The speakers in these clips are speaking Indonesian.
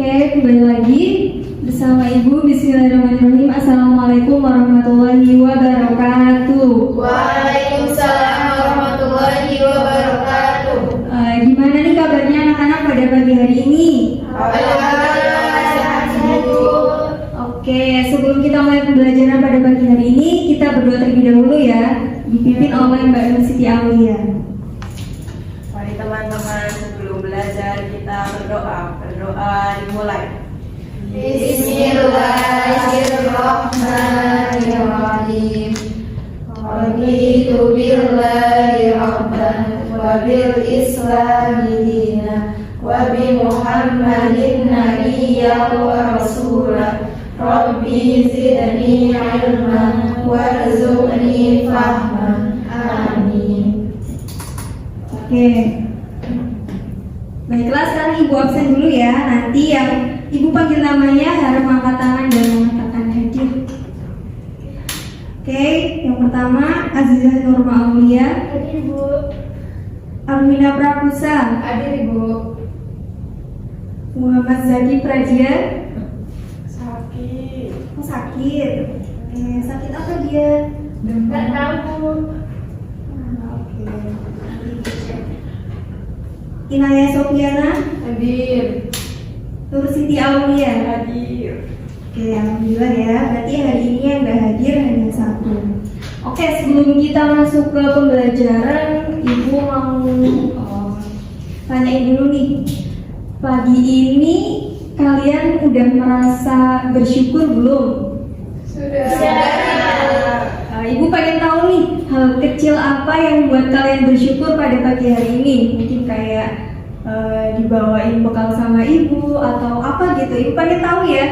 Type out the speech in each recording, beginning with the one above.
Oke, kembali lagi bersama Ibu. Bismillahirrahmanirrahim. Assalamualaikum warahmatullahi wabarakatuh. Waalaikumsalam warahmatullahi wabarakatuh. Gimana nih kabarnya anak-anak pada pagi hari ini? Alhamdulillah sehat Bu. Oke, sebelum kita mulai pembelajaran pada pagi hari ini, kita berdoa terlebih dahulu ya, dipimpin oleh Mbak Nur Siti Aulia. Mari teman-teman, sebelum belajar kita berdoa. Berdoa dimulai. Bismillahirrahmanirrahim. Raditu billahi rabban wa bil islami dinan wa bi Muhammadin nabiyyan wa rasulah. Rabbi zidni ilman warzuqni fahman. Amin. Oke. Baiklah, sekarang Ibu absen dulu ya. Nanti yang Ibu panggil namanya harus mengangkat tangan dan mengatakan hadir. Oke, yang pertama Azizah Nurma Aulia. Hadir Bu. Armina Prakusa. Hadir Ibu. Muhammad Zaki Praja. Sakit. Oh, sakit. Sakit apa dia? Enggak tahu. Oke. Inaya Sofiana. Hadir. Nur Siti Aulia. Hadir. Oke, alhamdulillah ya. Berarti hari ini yang nggak hadir hanya satu. Oke, sebelum kita masuk ke pembelajaran, Ibu mau tanyain dulu nih. Pagi ini kalian udah merasa bersyukur belum? Sudah. Ibu pengen tahu nih, hal kecil apa yang membuat kalian bersyukur pada pagi hari ini? Mungkin kayak dibawain bekal sama ibu atau apa gitu. Ibu pengen tahu ya.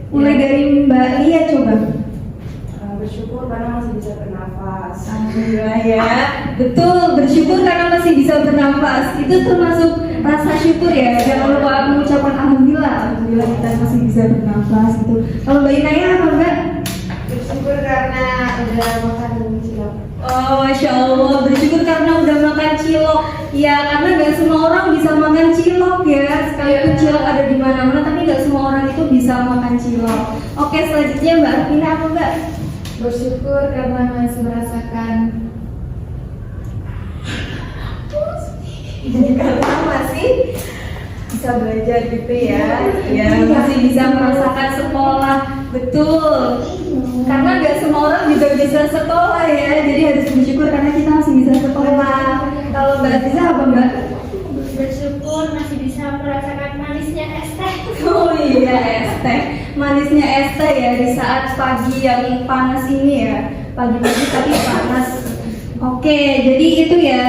Mulai dari Mbak Lia coba. Bersyukur karena masih bisa bernafas. Alhamdulillah ya. Betul, bersyukur karena masih bisa bernafas. Itu termasuk rasa syukur ya. Jangan lupa mengucapkan alhamdulillah. Alhamdulillah kita masih bisa bernafas gitu. Kalau Mbak Inaya apa Mbak? Bersyukur karena udah makan cilok. Oh, Masya Allah, bersyukur karena udah makan cilok. Ya, karena gak semua orang bisa makan cilok ya. Sekalipun cilok ada di mana-mana, tapi gak semua orang itu bisa makan cilok. Oke, selanjutnya Mbak Arvina apa Mbak? Bersyukur karena masih merasakan. Jadi karena masih bisa belajar gitu ya. Ya, masih bisa merasakan sekolah. Betul. Karena gak semua orang juga bisa sekolah ya. Jadi harus bersyukur karena kita masih bisa sekolah. Kalau Mbak Aziza apa Mbak? Bersyukur masih bisa merasakan manisnya es teh. Oh iya, es teh. Manisnya es teh ya di saat pagi yang panas ini ya. Pagi-pagi tapi panas. Oke, jadi itu ya.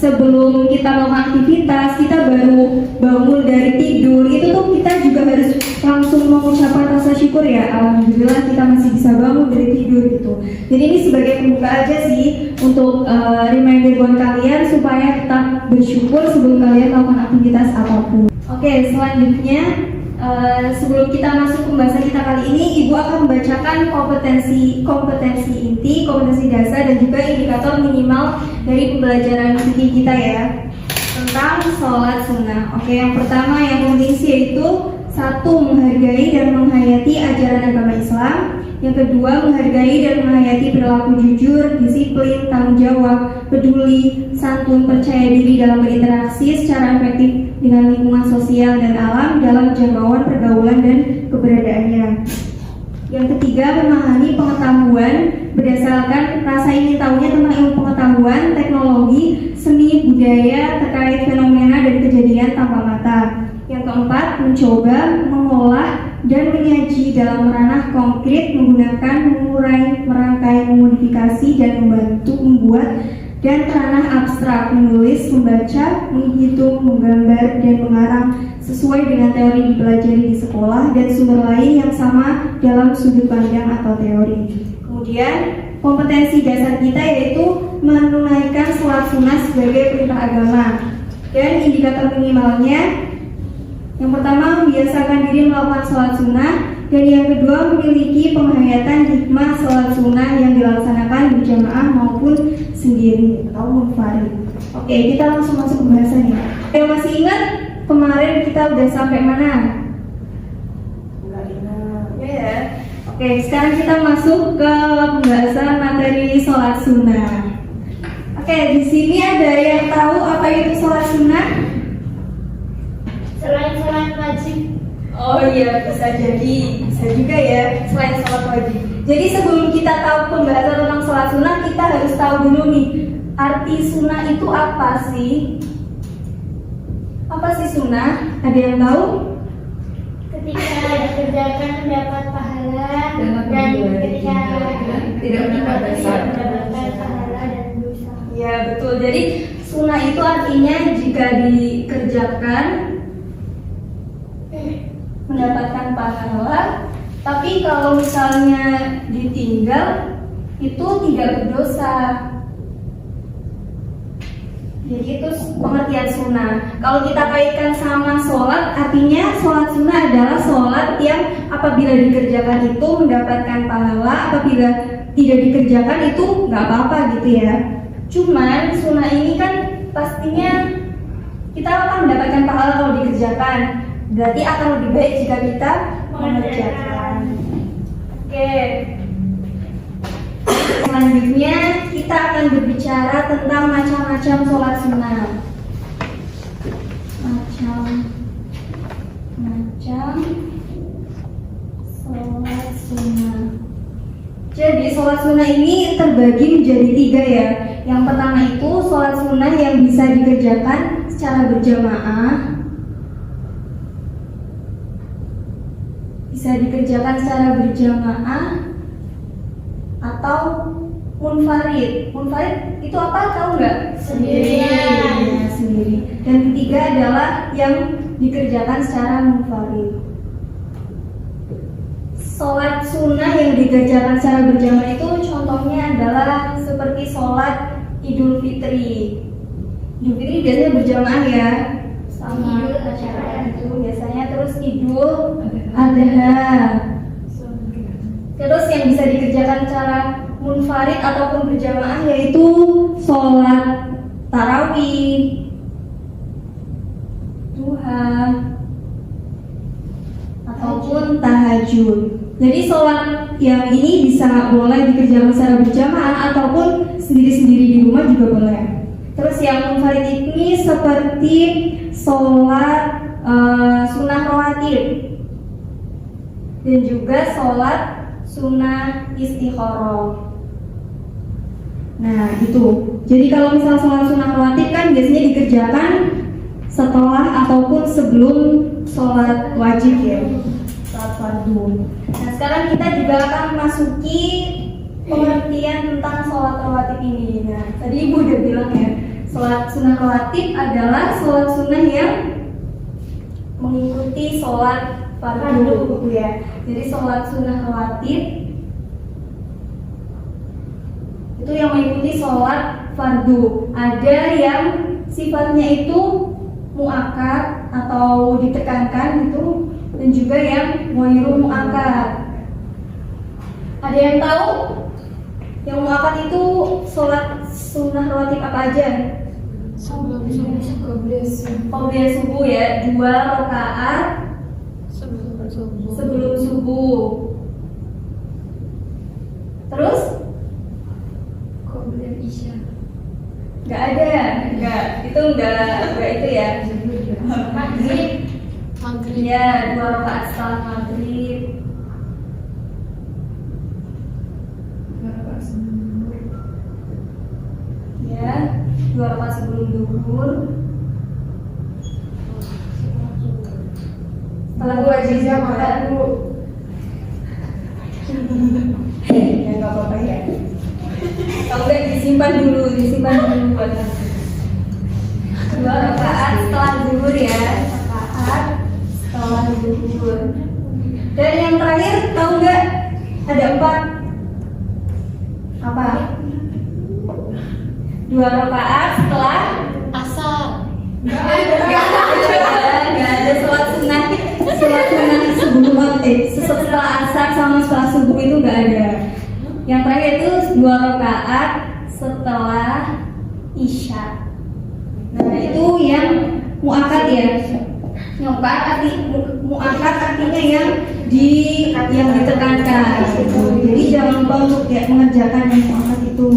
Sebelum kita melakukan aktivitas, kita baru bangun dari tidur, itu tuh kita juga harus langsung mengucapkan rasa syukur ya. Alhamdulillah kita masih bisa bangun dari tidur gitu. Jadi ini sebagai pembuka aja sih untuk reminder buat kalian supaya tetap bersyukur sebelum kalian melakukan aktivitas apapun. Oke, selanjutnya sebelum kita masuk pembahasan kita kali ini, Ibu akan membacakan kompetensi inti, kompetensi dasar dan juga indikator minimal dari pembelajaran fikih kita ya tentang sholat sunnah. Oke, yang pertama yang penting sih yaitu satu, menghargai dan menghayati ajaran agama Islam. Yang kedua, menghargai dan menghayati perilaku jujur, disiplin, tanggung jawab, peduli, santun, percaya diri dalam berinteraksi secara efektif dengan lingkungan sosial dan alam dalam jangkauan pergaulan dan keberadaannya. Yang ketiga, memahami pengetahuan berdasarkan rasa ingin tahunya tentang ilmu pengetahuan, teknologi, seni, budaya terkait fenomena dan kejadian tanpa mata. Yang keempat, mencoba, mengolah, dan menyaji dalam ranah konkret menggunakan mengurai, merangkai, memodifikasi, dan membantu membuat dan ranah abstrak, menulis, membaca, menghitung, menggambar, dan mengarang sesuai dengan teori dipelajari di sekolah dan sumber lain yang sama dalam sudut pandang atau teori. Kemudian kompetensi dasar kita yaitu menunaikan sholat sunnah sebagai perintah agama. Dan indikator minimalnya, yang pertama membiasakan diri melakukan sholat sunnah, dan yang kedua memiliki penghayatan hikmah sholat sunnah yang dilaksanakan berjamaah maupun sendiri atau munfarid. Oke, kita langsung masuk ke pembahasannya. Yang masih ingat kemarin kita udah sampai mana? Oke, sekarang kita masuk ke pembahasan materi sholat sunnah. Oke, di sini ada yang tahu apa itu sholat sunnah? Selain sholat wajib. Oh iya, bisa juga ya, selain sholat wajib. Jadi sebelum kita tahu pembahasan tentang sholat sunnah, kita harus tahu dulu nih, arti sunnah itu apa sih? Apa sih sunnah? Ada yang tahu? Ketika dikerjakan mendapat pahala dan ketika tidak mendapatkan mendapatkan pahala dan dosa. Ya betul. Jadi sunnah itu artinya jika dikerjakan mendapatkan pahala. Tapi kalau misalnya ditinggal itu tidak berdosa. Jadi itu pengertian sunnah. Kalau kita kaitkan sama sholat, artinya sholat sunnah adalah sholat yang apabila dikerjakan itu mendapatkan pahala, apabila tidak dikerjakan itu nggak apa-apa gitu ya. Cuman sunnah ini kan pastinya kita akan mendapatkan pahala kalau dikerjakan. Berarti akan lebih baik jika kita mengerjakan. Oke. Selanjutnya kita akan berbicara tentang macam-macam sholat sunnah. Macam-macam sholat sunnah. Jadi sholat sunnah ini terbagi menjadi 3 ya. Yang pertama itu sholat sunnah yang bisa dikerjakan secara berjamaah. Bisa dikerjakan secara berjamaah atau munfarid. Munfarid itu apa, tahu nggak? Sendirian. Ya, sendiri. Dan ketiga adalah yang dikerjakan secara munfarid. Sholat sunnah yang dikerjakan secara berjamaah itu contohnya adalah seperti sholat Idul Fitri. Idul Fitri biasanya berjamaah ya, sama acara itu biasanya. Terus Idul Adha. Terus yang bisa dikerjakan secara munfarid ataupun berjamaah yaitu sholat tarawih, duha, ataupun tahajud. Jadi sholat yang ini bisa boleh dikerjakan secara berjamaah ataupun sendiri-sendiri di rumah juga boleh. Terus yang munfarid ini seperti sholat sunnah rawatib dan juga sholat sunnah istikharah. Nah itu. Jadi kalau misalnya sholat sunnah rawatib kan biasanya dikerjakan setelah ataupun sebelum sholat wajib ya, sholat fardu. Nah sekarang kita juga akan memasuki pengertian tentang sholat rawatib ini. Nah tadi ibu udah bilang ya, sholat sunnah rawatib adalah sholat sunnah yang mengikuti sholat fardu ya. Jadi sholat sunnah rawatib itu yang mengikuti sholat fardu. Ada yang sifatnya itu muakkad atau ditekankan gitu, dan juga yang ghairu muakkad. Ada yang tahu yang muakkad itu sholat sunnah rawatib apa aja? Qobliyah subuh ya, 2 rakaat sebelum subuh. Terus? Qobliyah isya. Nggak ada, itu itu ya. Maghrib. Ya, 2 rakaat setelah maghrib. Ya, 2 rakaat sebelum zuhur. Setelah wajibnya makan dulu. Ya nggak apa-apa ya. Kalau nggak disimpan dulu buat nanti. 2 rakaat setelah zuhur ya, rakaat setelah zuhur. Dan yang terakhir tahu nggak? Ada 4. Apa? 2 rakaat setelah Asar. nggak ada sholat sunnah sebelum setelah asar sama setelah subuh itu nggak ada. Yang terakhir itu 2 rakaat setelah isya. Nah itu yang muakkad ya. Muakkad artinya yang yang ditekankan gitu. Jadi jangan lupa untuk ya, mengerjakan yang muakat itu.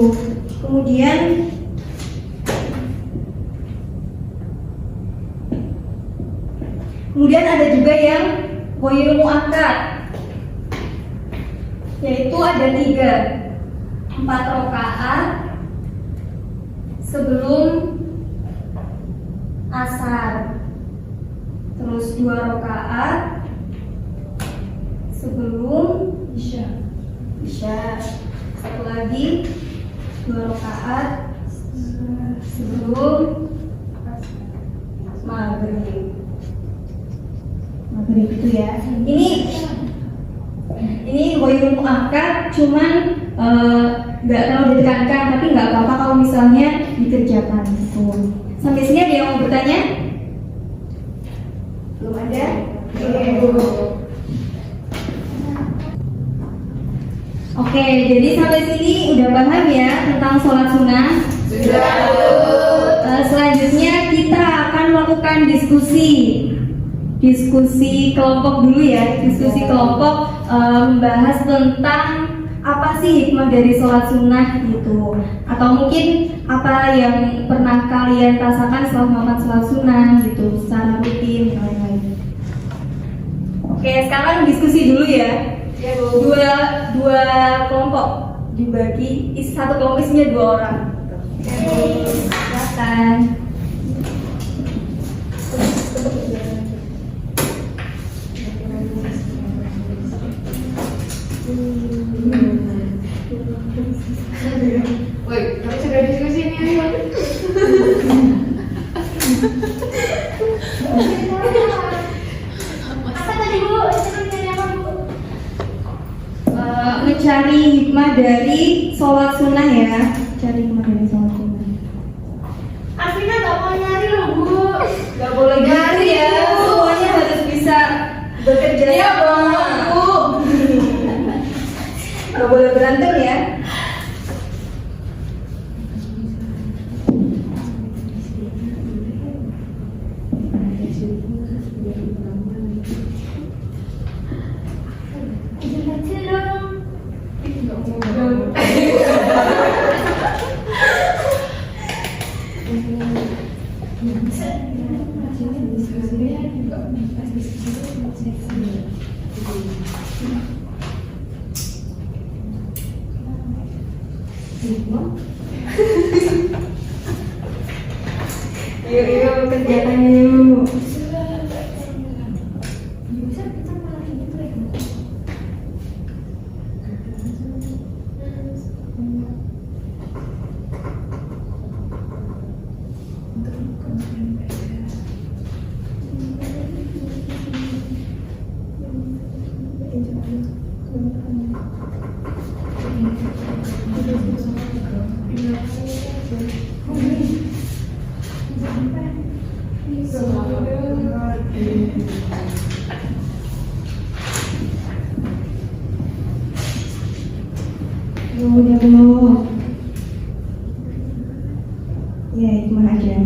Kemudian ada juga yang ghairul muakkad, yaitu ada 4 rakaat sebelum asar, terus 2 rakaat sebelum isya, satu lagi 2 rakaat sebelum maghrib itu ya. Ini ghairul muakkad, cuman nggak terlalu ditekankan, tapi nggak apa-apa kalau misalnya dikerjakan gitu. Sampai sini ada yang mau bertanya? Belum ada? Oke, jadi sampai sini udah paham ya tentang sholat sunnah? Sudah. Selanjutnya kita akan melakukan diskusi kelompok dulu ya. Diskusi kelompok membahas tentang apa sih hikmah dari sholat sunnah gitu, atau mungkin apa yang pernah kalian rasakan setelah melakukan sholat sunnah gitu secara rutin dan lain-lain. Oke, sekarang diskusi dulu ya. Dua kelompok dibagi, satu kelompok isinya 2 orang. Silakan. Woi, kami sudah diskusi nih, ayo. Apa tadi Bu? Cari apa Bu? Mencari hikmah dari sholat sunnah ya. Cari hikmah dari sholat sunnah. Afina nggak mau nyari loh Bu. Gak boleh nyari ya. Semuanya harus bisa bekerja sama. Bu. Gak boleh berantem ya. Yuk kerjakan yuk. Udah belum? Ya, hikmah aja.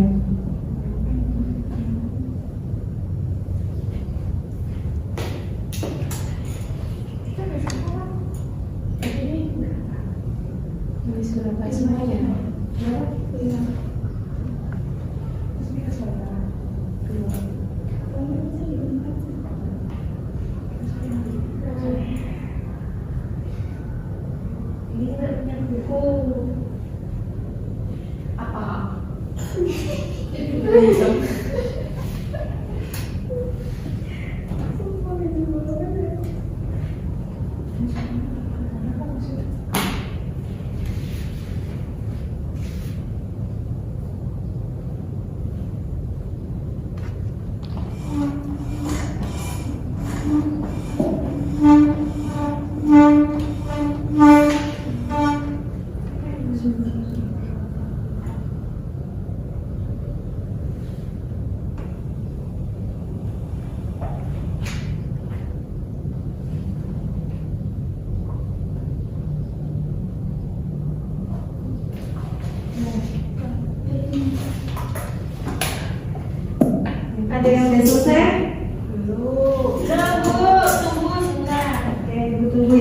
Ada yang udah selesai? Belum. Udah Bu, tunggu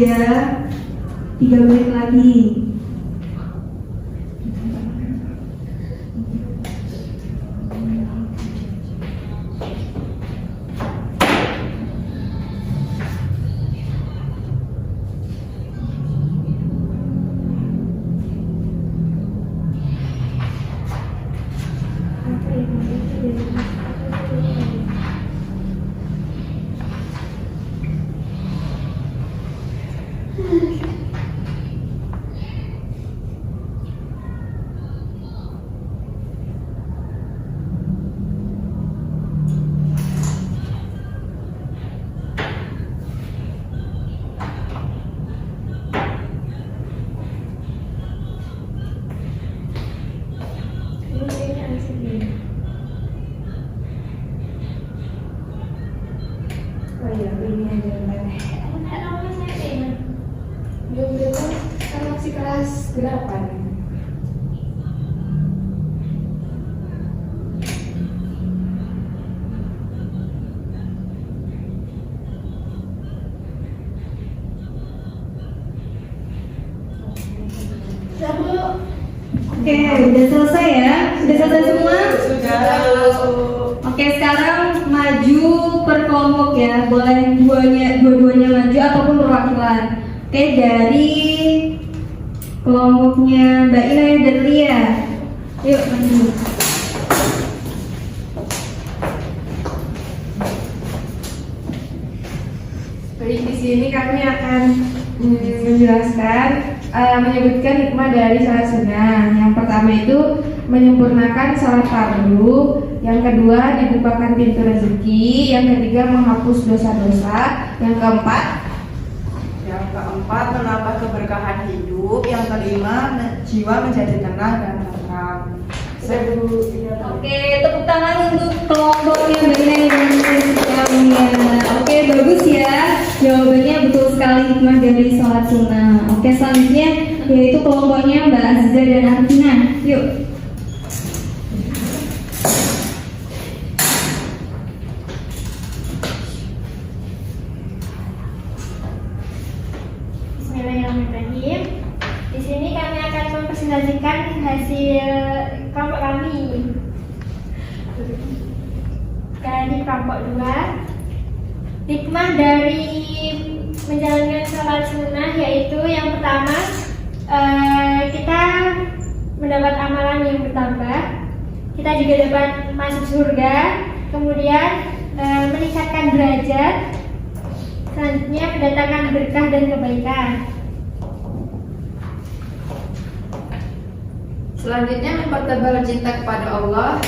ya. 3 menit lagi. Oh iya, ini aja belum kan masih kelas 8. Oke, udah selesai ya? Udah selesai semua? Sudah. Oke, sekarang maju per kelompok ya. Boleh dua-duanya maju ataupun perwakilan. Oke, dari kelompoknya Mbak Ina dan Lia. Yuk maju. Baik, di sini kami akan menjelaskan menyebutkan hikmah dari salat sunnah. Yang pertama itu menyempurnakan salat fardu, yang kedua dibukakan pintu rezeki, yang ketiga menghapus dosa-dosa, yang keempat menambah keberkahan hidup, yang kelima jiwa menjadi tenang dan tentram. Oke, tepuk tangan untuk kelompoknya Mbak Ina dan Lia. Oke, bagus ya. Jawabannya betul sekali, hikmah dari sholat sunnah. Oke, selanjutnya yaitu kelompoknya Mbak Aziza dan Artina. Yuk. Bismillahirrahmanirrahim. Di sini kami akan mempresentasikan hasil kelompok kami. Di kelompok 2, hikmah dari menjalankan sholat sunnah yaitu yang pertama, kita mendapat amalan yang bertambah, kita juga dapat masuk surga, kemudian meningkatkan derajat, selanjutnya mendatangkan berkah dan kebaikan. Selanjutnya mempertebal cinta kepada Allah.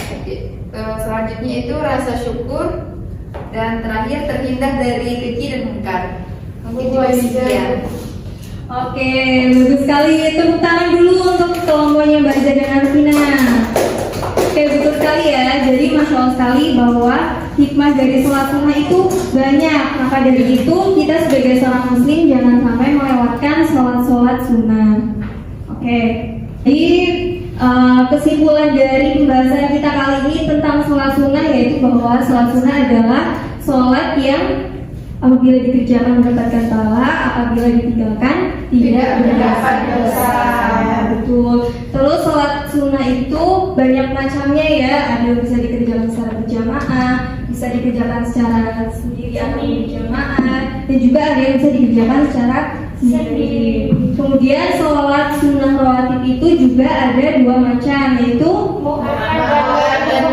Selanjutnya itu rasa syukur, dan terakhir terhindar dari keji dan mungkar. Itu sekian. Oke, bagus sekali. Tepuk tangan dulu untuk kelompoknya Mbak Aziza dan Artina. Oke, betul sekali ya. Jadi masya Allah sekali bahwa hikmah dari sholat sunnah itu banyak. Maka dari itu kita sebagai seorang muslim jangan sampai melewatkan sholat sunnah. Oke, jadi kesimpulan dari pembahasan kita kali ini tentang sholat sunnah yaitu bahwa sholat sunnah adalah sholat yang apabila dikerjakan mendapatkan pahala, apabila ditinggalkan tidak mendapat dosa. Betul. Terus sholat sunnah itu banyak macamnya ya. Ada yang bisa dikerjakan secara berjamaah, bisa dikerjakan secara sendiri atau berjamaah, dan juga ada yang bisa dikerjakan secara sendiri. Kemudian sholat sunnah rawatib itu juga ada 2 macam, yaitu Muhammad dan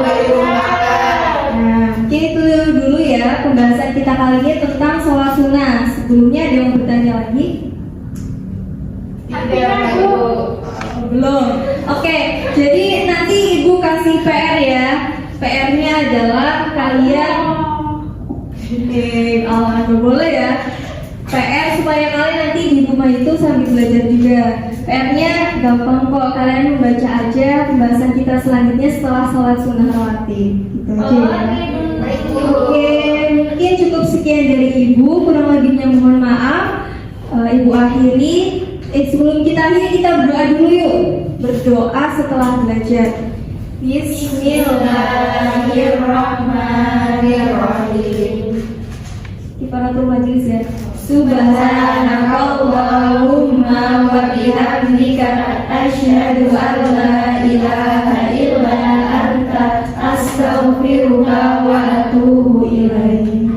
Nah, mungkin itu dulu ya pembahasan kita kali ini tentang sholat sunnah. Sebelumnya ada yang bertanya lagi? Belum. Oke, jadi nanti ibu kasih PR ya. PR-nya adalah kalian nggak boleh ya. PR supaya kalian nanti di rumah itu sambil belajar juga. PR-nya gampang kok, kalian membaca aja pembahasan kita selanjutnya setelah sholat sunnah rawatib. Gitu aja ya. Oke, mungkin cukup sekian dari ibu. Kurang lebihnya mohon maaf. Ibu akhiri. Sebelum kita akhiri kita berdoa dulu yuk. Berdoa setelah belajar. Bismillahirrahmanirrahim. Kifaratul majlis ya. Subhanakallahumma wa bihamdika asyhadu an la ilaha illa anta astaghfiruka wa atubu ilaik.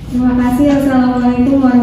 Terima kasih. Assalamualaikum warahmatullahi wabarakatuh.